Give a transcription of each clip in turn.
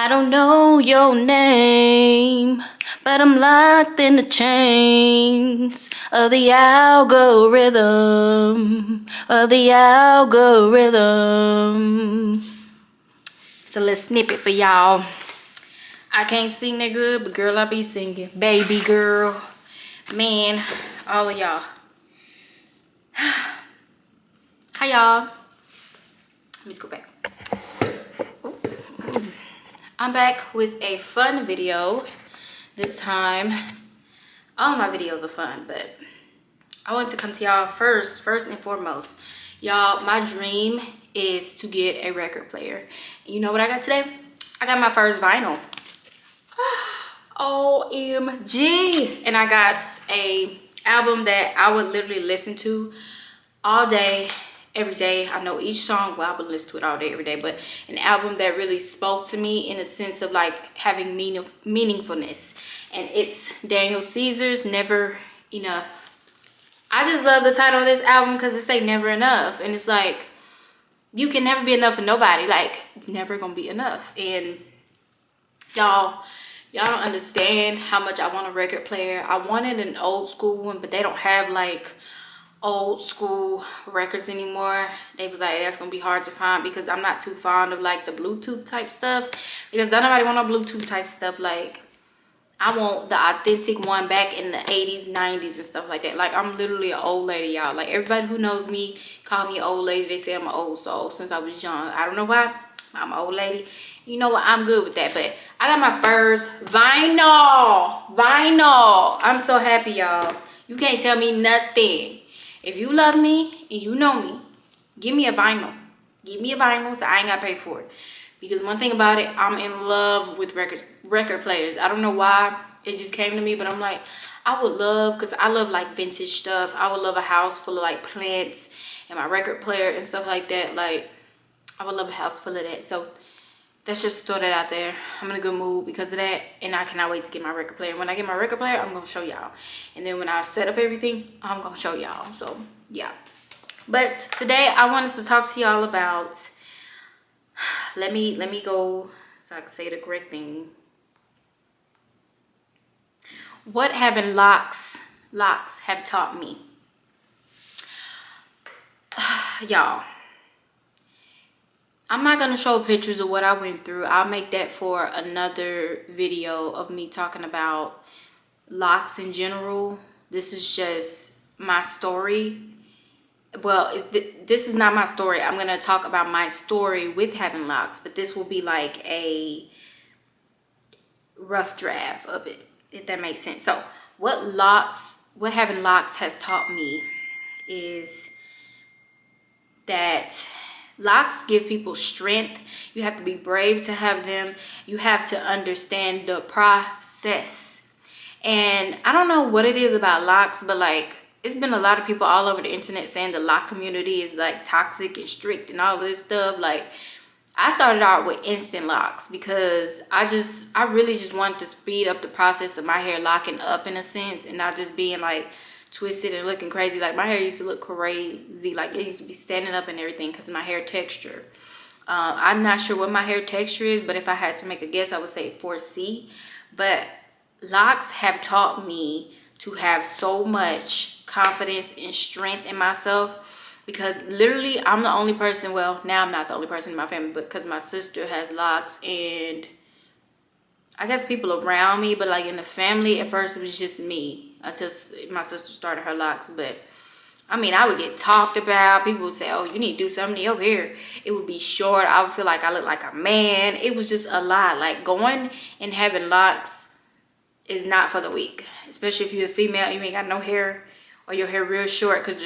I don't know your name, but I'm locked in the chains of the algorithm, It's a little snippet for y'all. I can't sing that good, but girl, I be singing. Baby girl, man, all of y'all. Hi, y'all. Let me just go back. I'm back with a fun video this time. All my videos are fun, but I want to come to y'all first and foremost. Y'all, my dream is to get a record player. You know what I got today? I got my first vinyl. OMG. And I got a album that I would literally listen to all day, every day. I know each song, well, I would listen to it all day, every day, but an album that really spoke to me in a sense of like having meaningfulness. And it's Daniel Caesar's Never Enough. I just love the title of this album because it say never enough. And it's like, you can never be enough for nobody. Like, it's never gonna be enough. And y'all don't understand how much I want a record player. I wanted an old school one, but they don't have like old school records anymore. They was like, that's gonna be hard to find because I'm not too fond of like the Bluetooth type stuff, because don't nobody want no Bluetooth type stuff. Like, I want the authentic one back in the 80s, 90s and stuff like that. Like, I'm literally an old lady, y'all. Like, everybody who knows me call me an old lady. They say I'm an old soul since I was young. I don't know why. I'm an old lady. You know what? I'm good with that. But I got my first vinyl. I'm so happy, y'all. You can't tell me nothing. If you love me and you know me, give me a vinyl. Give me a vinyl so I ain't got to pay for it. Because one thing about it, I'm in love with record players. I don't know why. It just came to me, but I'm like, I would love, because I love like vintage stuff. I would love a house full of like plants and my record player and stuff like that. Like, I would love a house full of that. So let's just throw that out there. I'm in a good mood because of that, and I cannot wait to get my record player. When I get my record player, I'm gonna show y'all, and then when I set up everything, I'm gonna show y'all. So yeah, but today I wanted to talk to y'all about, let me go so I can say the correct thing. What having locks have taught me. Y'all, I'm not gonna show pictures of what I went through. I'll make that for another video of me talking about locks in general. This is just my story. Well, this is not my story. I'm gonna talk about my story with having locks, but this will be like a rough draft of it, if that makes sense. So what having locks has taught me is that locks give people strength. You have to be brave to have them. You have to understand the process. And I don't know what it is about locks, but like, it's been a lot of people all over the internet saying the lock community is like toxic and strict and all this stuff. Like, I started out with instant locks because I really just wanted to speed up the process of my hair locking up in a sense, and not just being like twisted and looking crazy. Like, my hair used to look crazy. Like, it used to be standing up and everything because of my hair texture. I'm not sure what my hair texture is, but if I had to make a guess, I would say 4C. But locks have taught me to have so much confidence and strength in myself, because literally I'm the only person, well, now I'm not the only person in my family, but because my sister has locks, and I guess people around me, but like in the family, at first it was just me until my sister started her locks. But I mean, I would get talked about. People would say, oh, you need to do something to your hair. It would be short. I would feel like I look like a man. It was just a lot. Like, going and having locks is not for the weak, especially if you're a female, you ain't got no hair, or your hair real short, because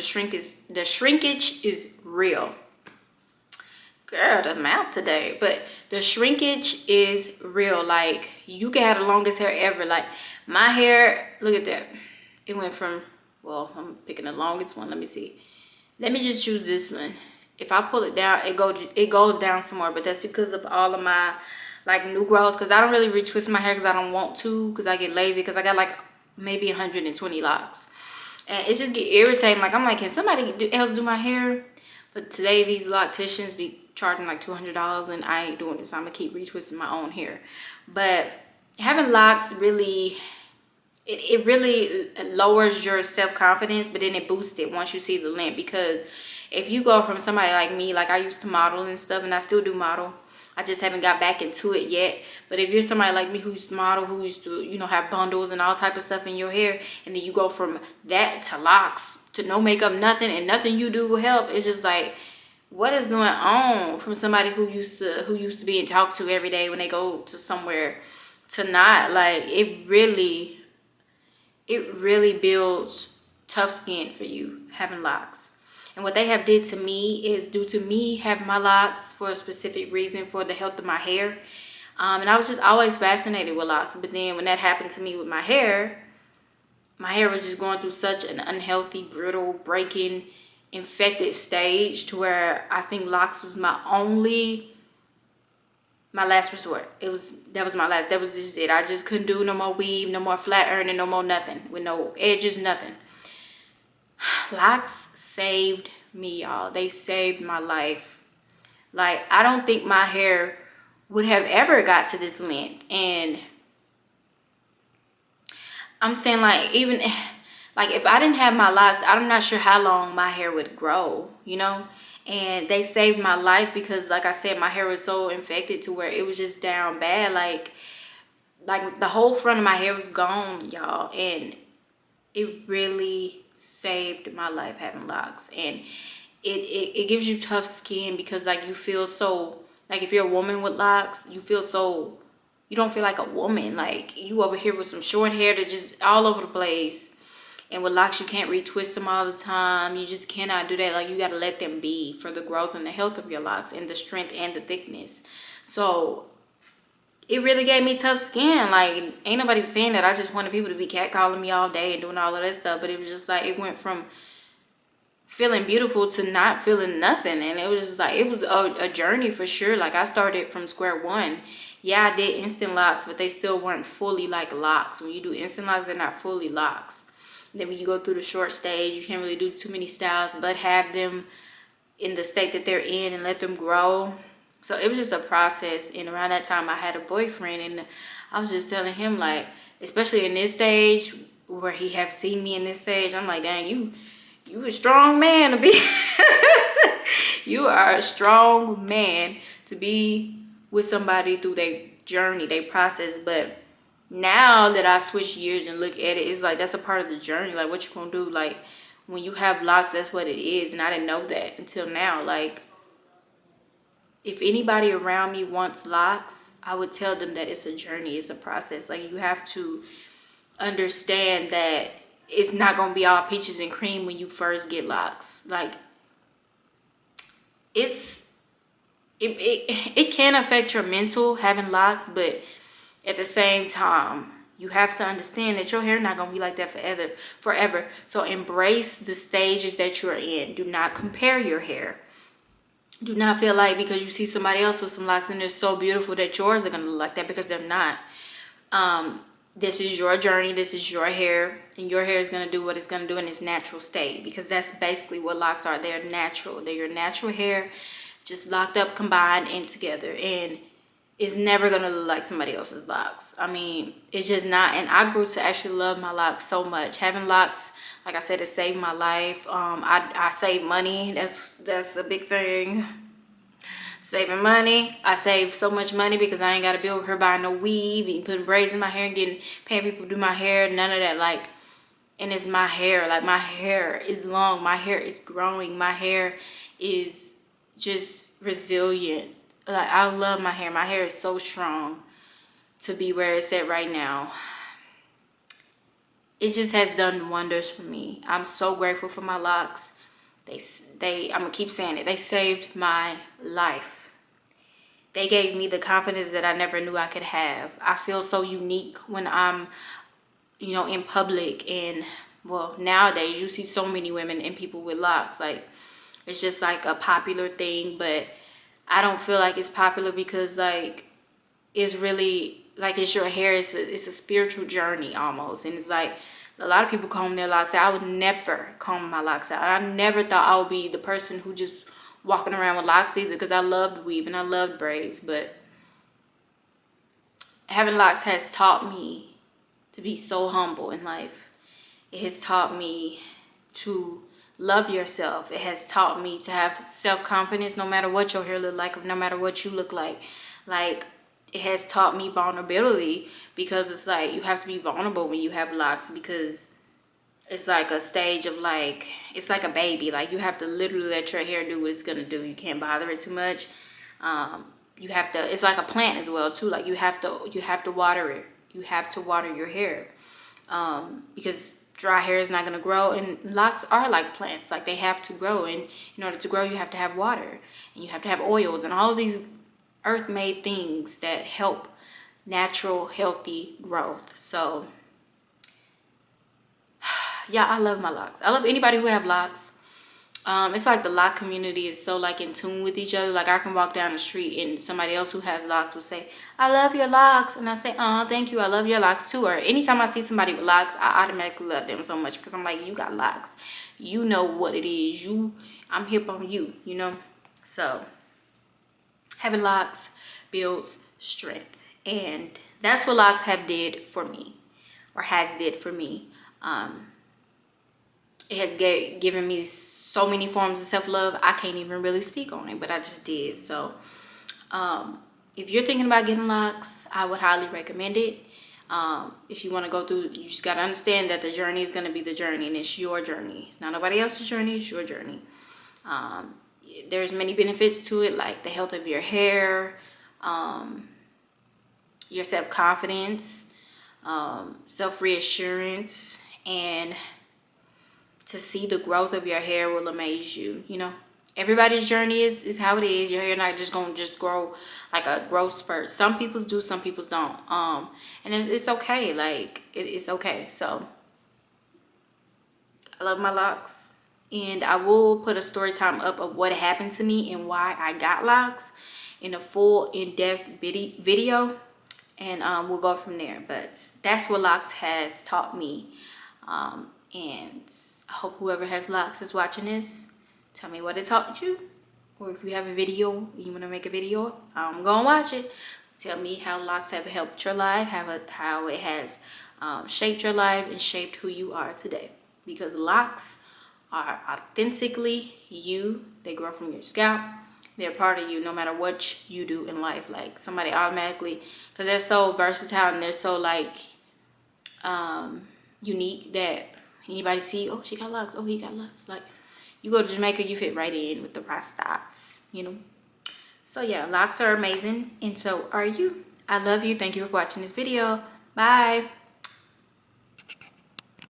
the shrinkage is real. Girl, the mouth today. But the shrinkage is real. Like, you can have the longest hair ever. Like, my hair, look at that. It went from, well, I'm picking the longest one. Let me see. Let me just choose this one. If I pull it down, it goes down some more, but that's because of all of my like new growth, because I don't really retwist my hair because I don't want to, because I get lazy, because I got like maybe 120 locks. And it just get irritating. Like, I'm like, can somebody else do my hair? But today these locticians be charging like $200, and I ain't doing this. I'm gonna keep retwisting my own hair. But having locks really, it really lowers your self-confidence, but then it boosts it once you see the length. Because if you go from somebody like me, like I used to model and stuff, and I still do model, I just haven't got back into it yet. But if you're somebody like me who used to model, who used to, you know, have bundles and all type of stuff in your hair, and then you go from that to locks to no makeup, nothing, and nothing you do will help, it's just like, what is going on from somebody who used to being talked to every day when they go to somewhere to not? Like, it really builds tough skin for you having locks. And what they have did to me is, due to me having my locks for a specific reason, for the health of my hair. And I was just always fascinated with locks. But then when that happened to me with my hair was just going through such an unhealthy, brittle, breaking, infected stage, to where I think locks was my last resort. That was just it. I just couldn't do no more weave, no more flat ironing, no more nothing, with no edges, nothing. Locks saved me, y'all. They saved my life. Like, I don't think my hair would have ever got to this length. And I'm saying, like, even like if I didn't have my locks, I'm not sure how long my hair would grow, you know. And they saved my life because, like I said, my hair was so infected to where it was just down bad. Like the whole front of my hair was gone, y'all. And it really saved my life having locks. And it gives you tough skin, because like you feel so, like if you're a woman with locks, you don't feel like a woman. Like, you over here with some short hair that just all over the place. And with locks, you can't retwist them all the time. You just cannot do that. Like, you got to let them be for the growth and the health of your locks, and the strength and the thickness. So it really gave me tough skin. Like, ain't nobody saying that I just wanted people to be catcalling me all day and doing all of that stuff. But it was just like, it went from feeling beautiful to not feeling nothing. And it was just like, it was a journey for sure. Like, I started from square one. Yeah, I did instant locks, but they still weren't fully like locks. When you do instant locks, they're not fully locks. Then when you go through the short stage, you can't really do too many styles, but have them in the state that they're in and let them grow. So it was just a process. And around that time, I had a boyfriend, and I was just telling him, like, especially in this stage where he have seen me in this stage, I'm like, dang, you a strong man to be. You are a strong man to be with somebody through their journey, their process. But now that I switch gears and look at it, it's like, that's a part of the journey. Like, what you gonna do? Like, when you have locks, that's what it is. And I didn't know that until now. Like, if anybody around me wants locks, I would tell them that it's a journey, it's a process. Like, you have to understand that it's not gonna be all peaches and cream when you first get locks. Like, it can affect your mental having locks, but at the same time, you have to understand that your hair not gonna be like that forever. So embrace the stages that you're in. Do not compare your hair. Do not feel like because you see somebody else with some locks and they're so beautiful that yours are gonna look like that, because they're not. This is your journey, this is your hair, and your hair is gonna do what it's gonna do in its natural state, because that's basically what locks are. They're natural. They're your natural hair, just locked up, combined, and together. And it's never gonna look like somebody else's locks. I mean, it's just not. And I grew to actually love my locks so much. Having locks, like I said, it saved my life. I save money. That's a big thing. Saving money. I save so much money because I ain't gotta be over here buying no weave and putting braids in my hair and paying people to do my hair. None of that. Like, and it's my hair. Like, my hair is long. My hair is growing. My hair is just resilient. Like, I love my hair. My hair is so strong to be where it's at right now. It just has done wonders for me. I'm so grateful for my locks. I'm gonna keep saying it. They saved my life. They gave me the confidence that I never knew I could have. I feel so unique when I'm, you know, in public. And, well, nowadays you see so many women and people with locks. Like, it's just like a popular thing, but I don't feel like it's popular because, like, it's really, like, it's your hair. It's a spiritual journey almost. And it's like, a lot of people comb their locks out. I would never comb my locks out. I never thought I would be the person who just walking around with locks either, because I loved weave and I loved braids, but having locks has taught me to be so humble in life. It has taught me to love yourself. It has taught me to have self-confidence no matter what your hair look like, no matter what you look like. Like, it has taught me vulnerability, because it's like you have to be vulnerable when you have locks, because it's like a stage of like, it's like a baby. Like, you have to literally let your hair do what it's gonna do. You can't bother it too much. You have to, it's like a plant as well too. Like, you have to water it. You have to water your hair, because dry hair is not going to grow, and locks are like plants. Like, they have to grow, and in order to grow you have to have water, and you have to have oils and all of these earth-made things that help natural healthy growth. So yeah, I love my locks. I love anybody who have locks. It's like the lock community is so like in tune with each other. Like, I can walk down the street and somebody else who has locks will say, I love your locks, and I say, oh, thank you, I love your locks too. Or anytime I see somebody with locks, I automatically love them so much, because I'm like, you got locks, you know what it is, I'm hip on you, you know. So having locks builds strength, and that's what locks have did for me, or has did for me. It has given me so many forms of self-love. I can't even really speak on it, but I just did. So if you're thinking about getting locks, I would highly recommend it. If you want to go through, you just got to understand that the journey is going to be the journey, and it's your journey. It's not nobody else's journey, it's your journey. There's many benefits to it, like the health of your hair, your self-confidence, self-reassurance, and to see the growth of your hair will amaze you. You know, everybody's journey is how it is. Your hair not just gonna just grow like a growth spurt. Some people's do, some people's don't. And it's okay. Like, it's okay. So I love my locks, and I will put a story time up of what happened to me and why I got locks in a full in-depth video, and we'll go from there. But that's what locks has taught me. And I hope whoever has locks is watching this. Tell me what it taught you. Or if you have a video, you want to make a video, I'm going to watch it. Tell me how locks have helped your life, how it has shaped your life and shaped who you are today. Because locks are authentically you. They grow from your scalp. They're part of you no matter what you do in life. Like, somebody automatically, because they're so versatile and they're so like unique, that anybody see, oh, she got locks, oh, he got locks. Like, you go to Jamaica, you fit right in with the Rastas, you know. So yeah, locks are amazing, and so are you. I love you. Thank you for watching this video. Bye.